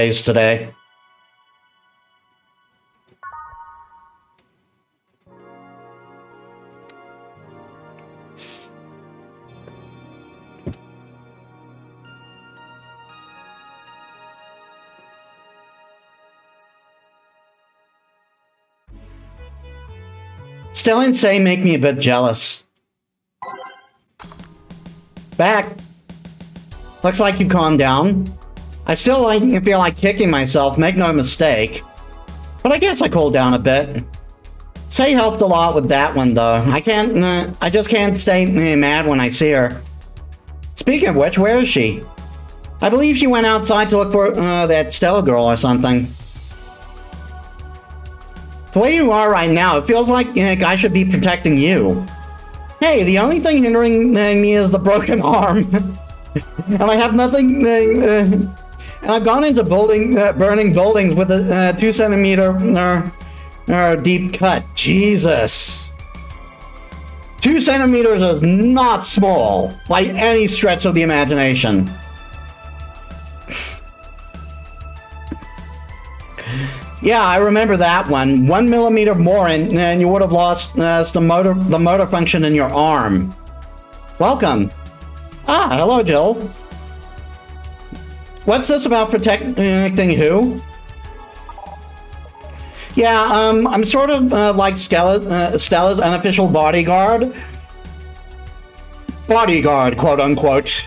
days today. Still insane, make me a bit jealous. Back. Looks like you've calmed down. I still feel like kicking myself, make no mistake. But I guess I cooled down a bit. Say helped a lot with that one though. I just can't stay mad when I see her. Speaking of which, where is she? I believe she went outside to look for that Stella girl or something. The way you are right now, it feels like I should be protecting you. Hey, the only thing hindering me is the broken arm. And I have nothing... and I've gone into burning buildings with a 2 centimeter deep cut. Jesus. 2 centimeters is not small by any stretch of the imagination. Yeah, I remember that one. 1 millimeter more and you would have lost the motor function in your arm. Welcome. Ah, hello, Jill. What's this about protecting who? Yeah, I'm sort of like Stella's unofficial bodyguard. Bodyguard, quote unquote.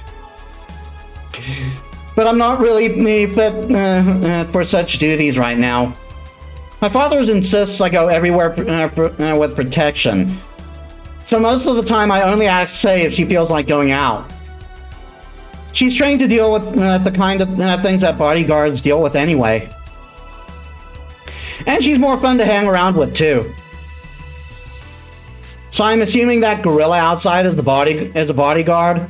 But I'm not really fit for such duties right now. My father insists I go everywhere with protection. So most of the time I only ask Say if she feels like going out. She's trained to deal with the kind of things that bodyguards deal with anyway. And she's more fun to hang around with too. So I'm assuming that gorilla outside is a bodyguard?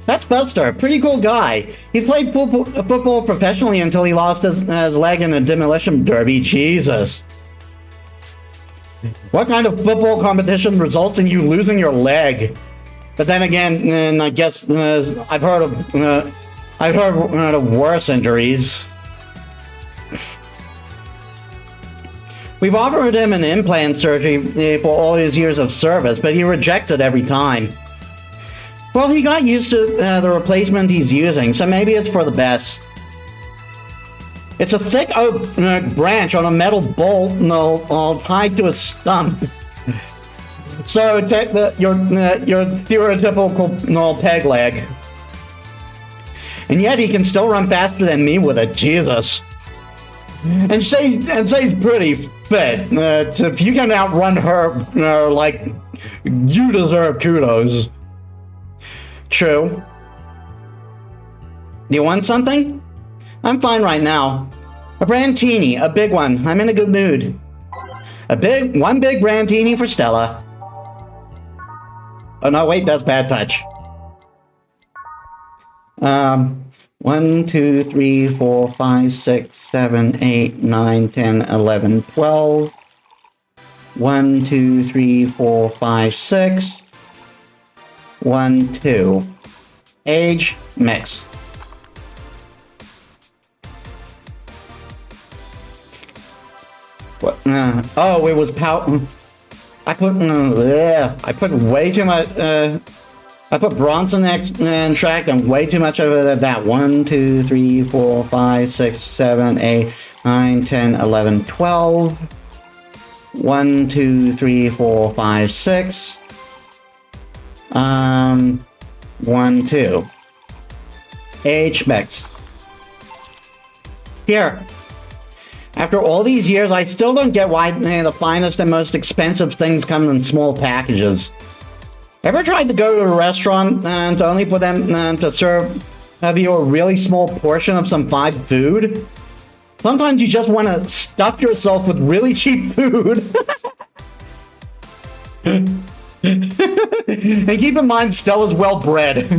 That's Buster, pretty cool guy. He played football professionally until he lost his leg in a demolition derby. Jesus. What kind of football competition results in you losing your leg? But then again, and I guess I've heard of worse injuries. We've offered him an implant surgery for all his years of service, but he rejects it every time. Well, he got used to the replacement he's using, so maybe it's for the best. It's a thick oak branch on a metal bolt all tied to a stump. So your theoretical peg leg. And yet he can still run faster than me with it, Jesus. And Say's pretty fit. So if you can outrun her, like, you deserve kudos. True. Do you want something? I'm fine right now. A brandini, a big one. I'm in a good mood. One big brandini for Stella. Oh no, wait, that's bad touch. 1, 2, 3, 4, 5, 6, 7, 8, 9, 10, 11, 12. 1, 2, 3, 4, 5, 6. 1, 2. Age, mix. What? Oh, it was I put way too much. I put Bronson and track and way too much of that. 1, 2, 3, 4, 5, 6, 7, 8, 9, 10, 11, 12. 1, 2, 3, 4, 5, 6. 1, 2. Age mix. Here. After all these years, I still don't get why the finest and most expensive things come in small packages. Ever tried to go to a restaurant and only for them to have you a really small portion of some fine food? Sometimes you just want to stuff yourself with really cheap food. And keep in mind, Stella's well bred.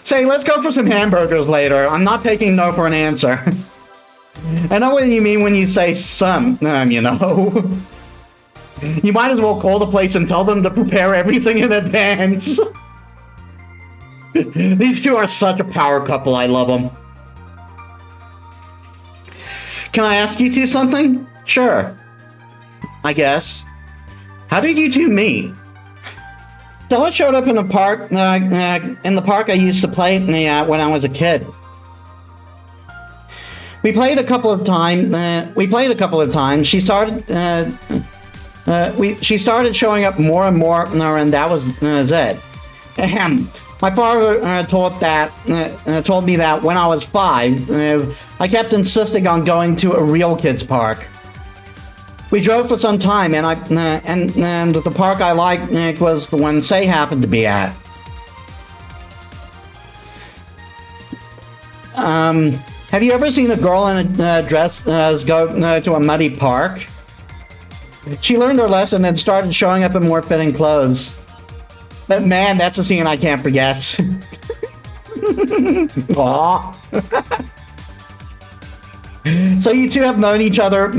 Say, let's go for some hamburgers later. I'm not taking no for an answer. I know what you mean when you say some, you know. You might as well call the place and tell them to prepare everything in advance. These two are such a power couple. I love them. Can I ask you two something? Sure. I guess. How did you two meet? Stella showed up in the park I used to play at when I was a kid. We played a couple of times. She started showing up more and more, and that was it. Ahem. My father told me that when I was 5, I kept insisting on going to a real kids park. We drove for some time, and the park I liked was the one Say happened to be at. Have you ever seen a girl in a dress go to a muddy park? She learned her lesson and started showing up in more fitting clothes. But man, that's a scene I can't forget. Aww. So you two have known each other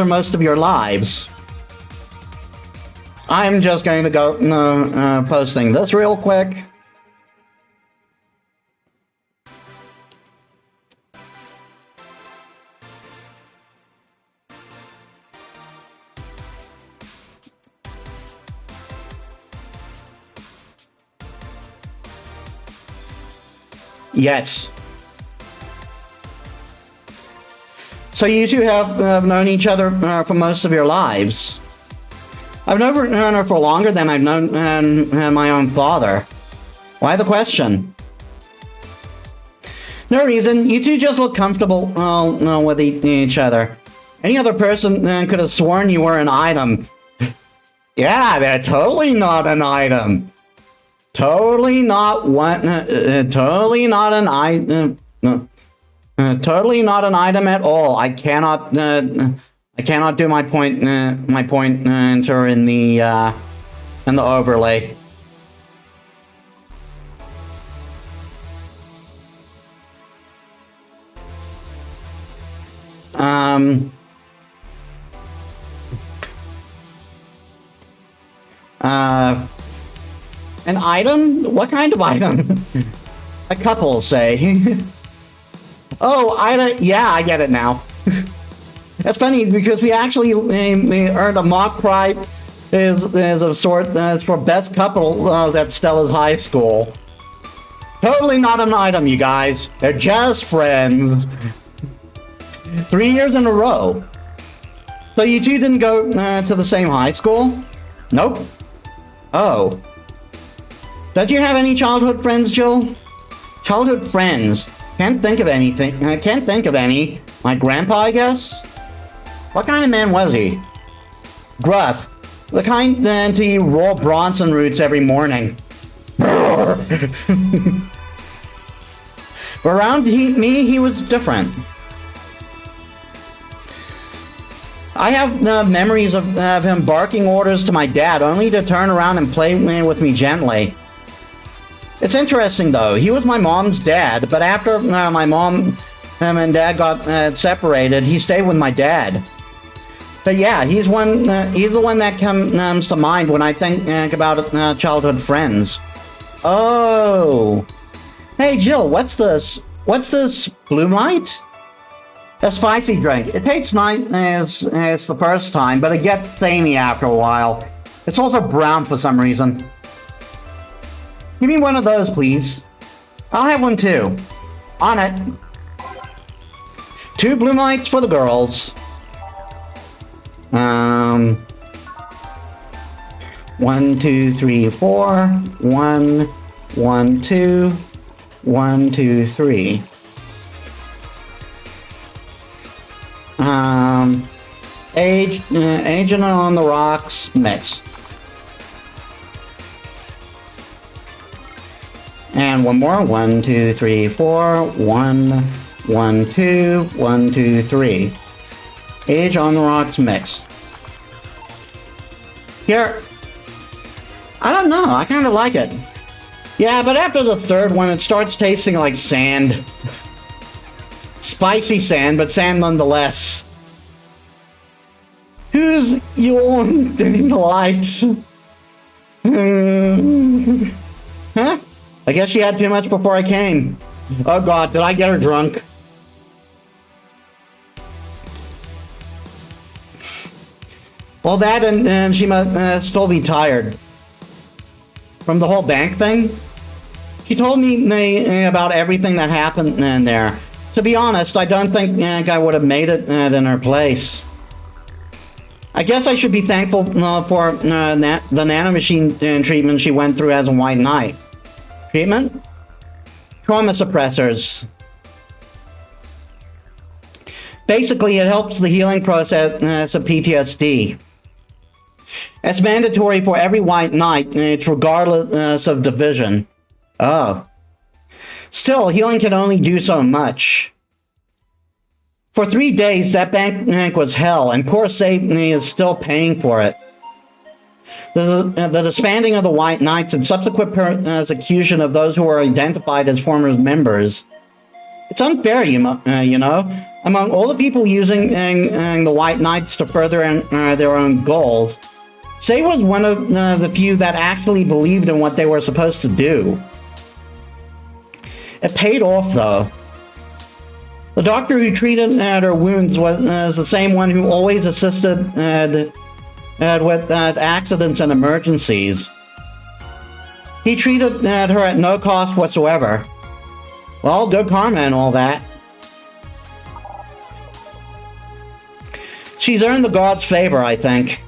most of your lives. I'm just going to go posting this real quick. Yes. So you two have known each other for most of your lives. I've known her for longer than I've known my own father. Why the question? No reason. You two just look comfortable with each other. Any other person could have sworn you were an item. Yeah, they're totally not an item. Totally not one. Totally not an item. Totally not an item at all. I cannot do my pointer in the overlay. An item? What kind of item? A couple, say. Oh, yeah, I get it now. That's funny because we actually earned a mock prize is of sort for best couple at Stella's high school. Totally not an item, you guys. They're just friends. 3 years in a row. So you two didn't go to the same high school? Nope. Oh. Don't you have any childhood friends, Jill? Childhood friends. Can't think of anything. I can't think of any. My grandpa, I guess? What kind of man was he? Gruff. The kind to eat raw Bronson roots every morning. But around me, he was different. I have memories of him barking orders to my dad, only to turn around and play with me gently. It's interesting, though. He was my mom's dad, but after my mom and dad got separated, he stayed with my dad. But yeah, he's the one that comes to mind when I think about childhood friends. Oh. Hey, Jill, what's this? What's this blue light? A spicy drink. It tastes nice as the first time, but it gets samey after a while. It's also brown for some reason. Give me one of those, please. I'll have one too. On it. 2 blue lights for the girls. 1, 2, 3, 4. 1, 1, 2. 1, 2, 3. Agent on the Rocks mix. And one more. 1, 2, 3, 4. 1, 1, 2. 1, 2, 3. Age on the Rocks mix. Here. I don't know. I kind of like it. Yeah, but after the third one, it starts tasting like sand. Spicy sand, but sand nonetheless. Who's your dimming the lights? I guess she had too much before I came. Oh god, did I get her drunk? Well, that and she must still be tired. From the whole bank thing? She told me about everything that happened in there. To be honest, I don't think I would have made it in her place. I guess I should be thankful for the nanomachine treatment she went through as a White Knight. Treatment? Trauma suppressors. Basically, it helps the healing process of PTSD. It's mandatory for every White Knight, regardless of division. Oh. Still, healing can only do so much. For 3 days, that bank was hell, and Corsair is still paying for it. The disbanding of the White Knights and subsequent persecution of those who were identified as former members. It's unfair, you know. Among all the people using the White Knights to further their own goals, Say was one of the few that actually believed in what they were supposed to do. It paid off, though. The doctor who treated her wounds was the same one who always assisted with accidents and emergencies. He treated her at no cost whatsoever. Well, good karma and all that. She's earned the gods' favor, I think.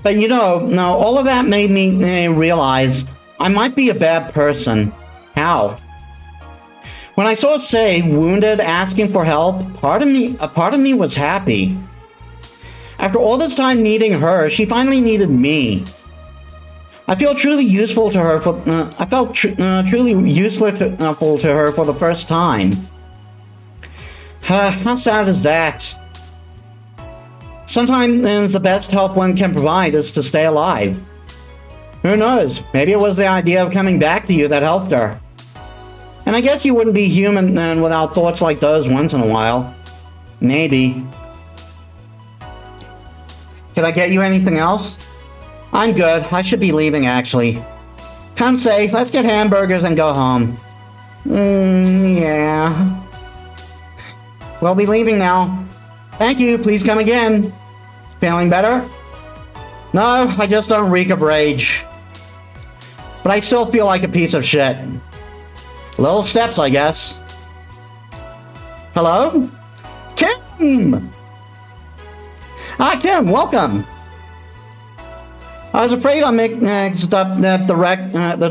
But you know, all of that made me realize I might be a bad person. How? When I saw Say wounded, asking for help, a part of me was happy. After all this time needing her, she finally needed me. I feel truly useful to her. I felt truly useful to her for the first time. How sad is that? Sometimes the best help one can provide is to stay alive. Who knows? Maybe it was the idea of coming back to you that helped her. And I guess you wouldn't be human without thoughts like those once in a while. Maybe. Can I get you anything else? I'm good. I should be leaving, actually. Come Say, let's get hamburgers and go home. Yeah. We'll be leaving now. Thank you. Please come again. Feeling better? No, I just don't reek of rage. But I still feel like a piece of shit. Little steps, I guess. Hello? Kim! Ah, Kim, welcome. I was afraid I mixed up the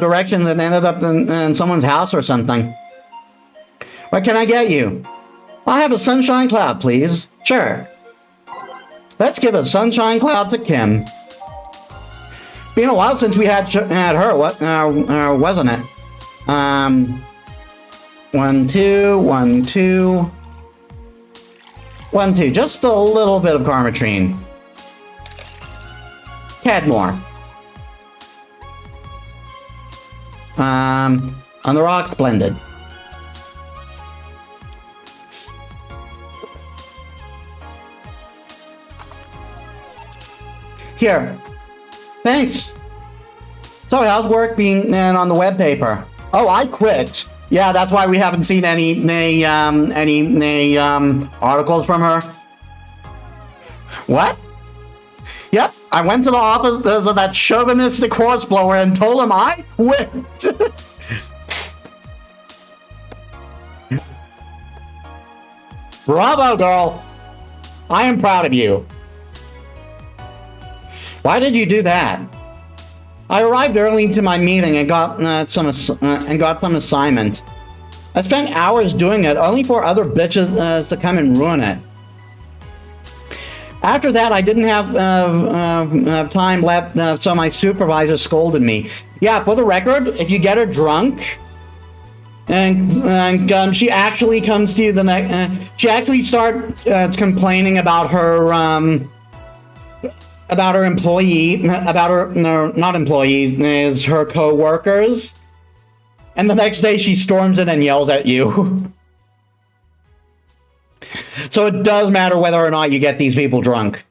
directions and ended up in someone's house or something. What can I get you? I'll have a sunshine cloud, please. Sure. Let's give a sunshine cloud to Kim. Been a while since we had her, wasn't it? 1, 2, 1, 2. 1, 2. Just a little bit of Carmatrine. Tad more. On the rocks, blended. Here. Thanks. So how's work being on the web paper? Oh, I quit. Yeah, that's why we haven't seen any articles from her. What? Yep, I went to the office of that chauvinistic horseblower and told him I quit. Bravo, girl. I am proud of you. Why did you do that? I arrived early to my meeting and got some assignment. I spent hours doing it, only for other bitches to come and ruin it. After that, I didn't have time left, so my supervisor scolded me. Yeah, for the record, if you get her drunk, and she actually comes to you the next, she actually starts complaining about her employee, not employee, is her co-workers. And the next day she storms in and yells at you. So it does matter whether or not you get these people drunk.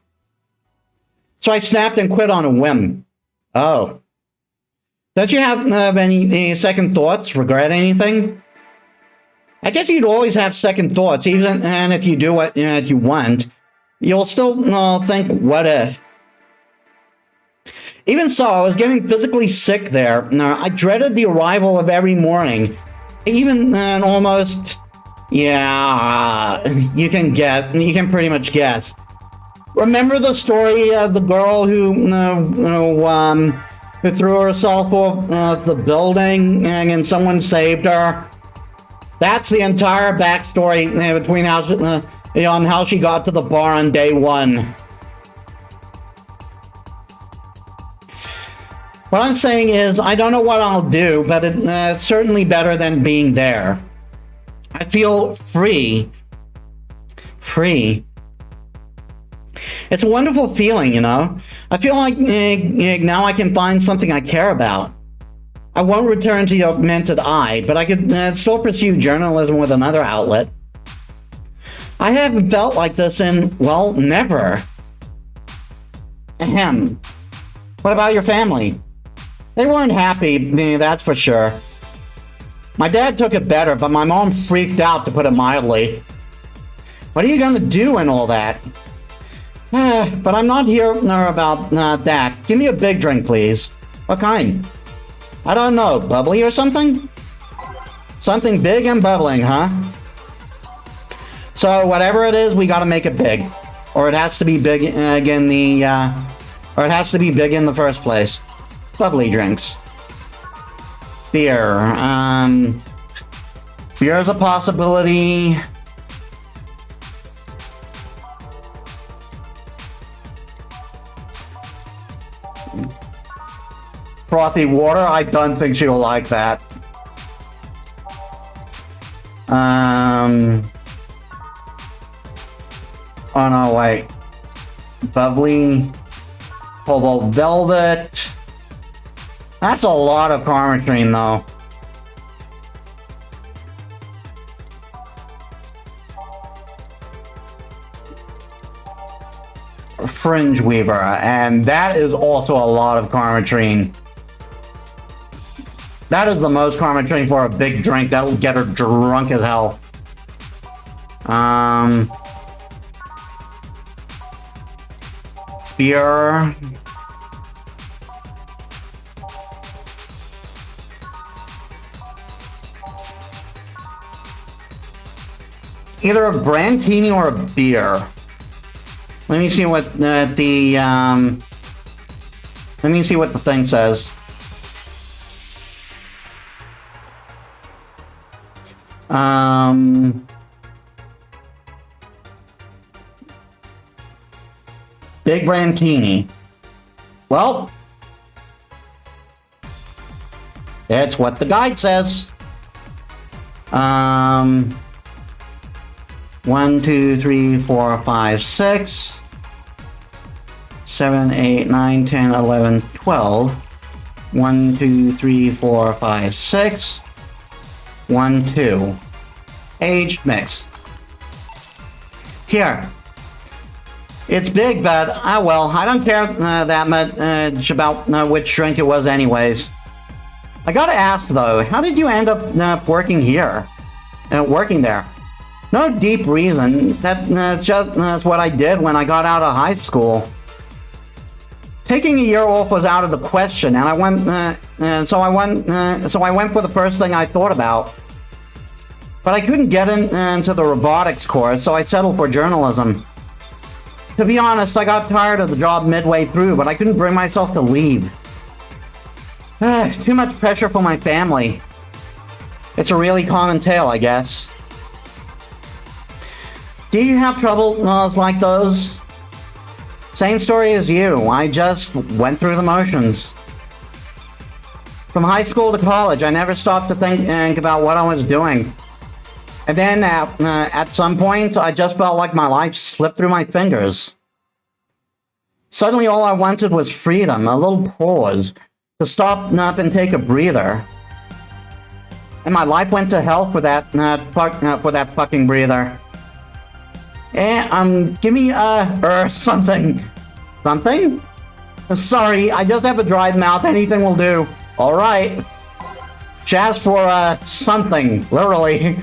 So I snapped and quit on a whim. Oh. Don't you have any second thoughts? Regret anything? I guess you'd always have second thoughts, even and if you do what you want, you'll still think, what if? Even so, I was getting physically sick there. I dreaded the arrival of every morning. Even almost, yeah, you can pretty much guess. Remember the story of the girl who threw herself off the building and someone saved her? That's the entire backstory between on how she got to the bar on day one. What I'm saying is, I don't know what I'll do, but it's certainly better than being there. I feel free. Free. It's a wonderful feeling, you know? I feel like now I can find something I care about. I won't return to the augmented eye, but I could still pursue journalism with another outlet. I haven't felt like this in, well, never. Ahem. What about your family? They weren't happy, that's for sure. My dad took it better, but my mom freaked out, to put it mildly. What are you gonna do and all that? But I'm not here about that. Give me a big drink, please. What kind? I don't know, bubbly or something? Something big and bubbling, huh? So whatever it is, we gotta make it big. Or it has to be big in the first place. Bubbly drinks. Beer. Beer is a possibility. Frothy water? I don't think she'll like that. Oh no, wait. Bubbly. Cobalt velvet. That's a lot of Karmatrine, though. Fringe Weaver, and that is also a lot of Karmatrine. That is the most Karmatrine for a big drink. That'll get her drunk as hell. Beer. Either a Brandtini or a beer. Let me see what let me see what the thing says. Big Brandtini. Well, that's what the guide says. 1, 2, 3, 4, 5, 6, 7, 8, 9, 10, 11, 12. 1, 2, 3, 4, 5, 6. 1, 2. Age mix. Here. It's big, but well, I don't care that much about which drink it was anyways. I gotta ask though, how did you end up working here? Working there? No deep reason. That's what I did when I got out of high school. Taking a year off was out of the question, and I went for the first thing I thought about. But I couldn't get into the robotics course, so I settled for journalism. To be honest, I got tired of the job midway through, but I couldn't bring myself to leave. Too much pressure for my family. It's a really common tale, I guess. Do you have troubles like those? Same story as you. I just went through the motions. From high school to college, I never stopped to think about what I was doing. And then at some point, I just felt like my life slipped through my fingers. Suddenly, all I wanted was freedom, a little pause, to stop up and take a breather. And my life went to hell for that fucking breather. Give me something. Something? Sorry, I just have a dry mouth. Anything will do. All right. She asked for something, literally.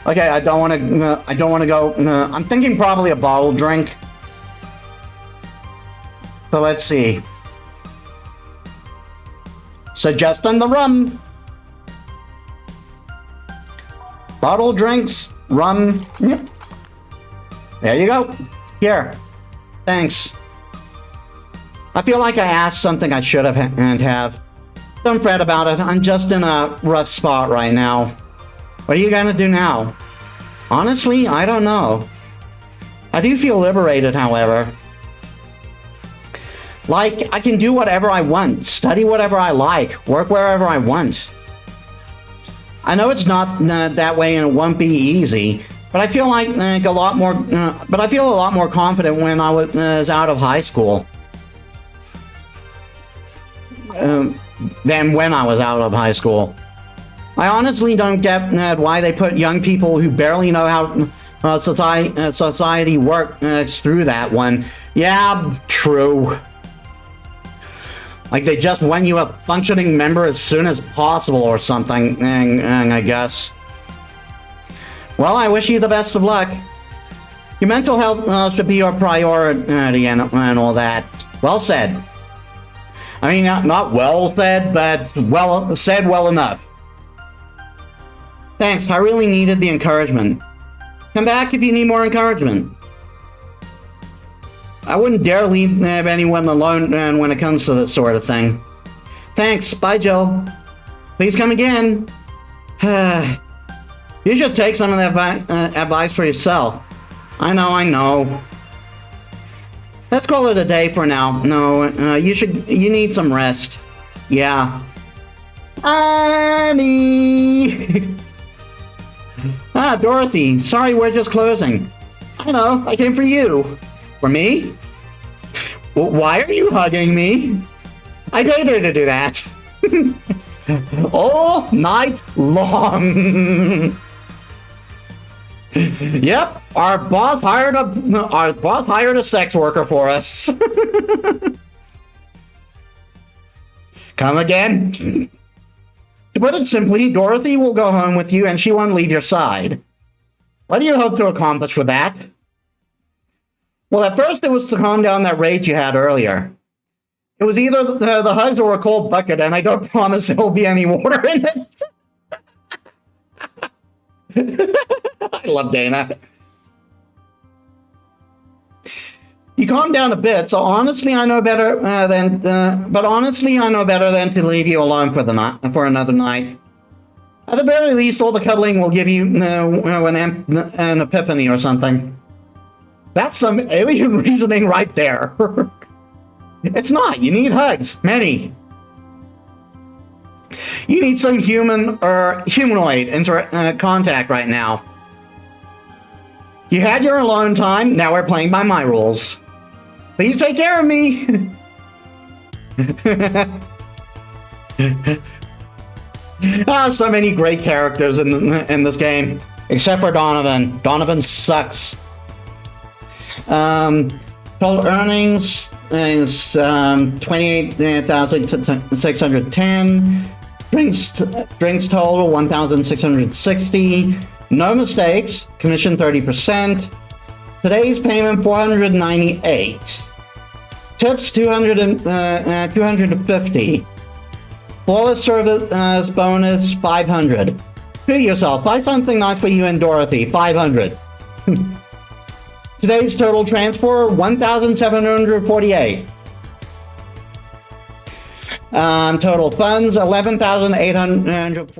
Okay, I don't want to go. I'm thinking probably a bottled drink. So let's see. Suggesting the rum. Bottled drinks, rum. Yep. There you go. Here. Thanks. I feel like I asked something I should have and have. Don't fret about it. I'm just in a rough spot right now. What are you gonna do now? Honestly, I don't know. I do feel liberated, however. Like, I can do whatever I want, study whatever I like, work wherever I want. I know it's not that way and it won't be easy, but I feel like a lot more. But I feel a lot more confident when I was out of high school than when I was out of high school. I honestly don't get why they put young people who barely know how society works through that one. Yeah, true. Like they just want you a functioning member as soon as possible or something, I guess. Well, I wish you the best of luck. Your mental health should be your priority and all that. Well said. I mean, not well said, but said well enough. Thanks, I really needed the encouragement. Come back if you need more encouragement. I wouldn't dare leave anyone alone when it comes to this sort of thing. Thanks, bye Jill. Please come again. You should take some of that advice for yourself. I know. Let's call it a day for now. No, you need some rest. Yeah. Annie! Dorothy, sorry we're just closing. I know, I came for you. For me? Why are you hugging me? I paid her to do that. All night long. Yep, our boss hired a sex worker for us. Come again? To put it simply, Dorothy will go home with you and she won't leave your side. What do you hope to accomplish with that? Well, at first it was to calm down that rage you had earlier. It was either the hugs or a cold bucket, and I don't promise there will be any water in it. I love Dana. You calmed down a bit, so honestly, I know better than to leave you alone for another night. At the very least, all the cuddling will give you an epiphany or something. That's some alien reasoning right there. It's not. You need hugs. Many. You need some human or humanoid contact right now. You had your alone time. Now we're playing by my rules. Please take care of me. So many great characters in this game. Except for Donovan. Donovan sucks. Total earnings is 28,610. Drinks total 1,660. No mistakes. Commission 30%. Today's payment 498. Tips 250. Flawless service bonus 500. Treat yourself. Buy something nice for you and Dorothy. 500. Today's total transfer, 1,748. Total funds, 11,800.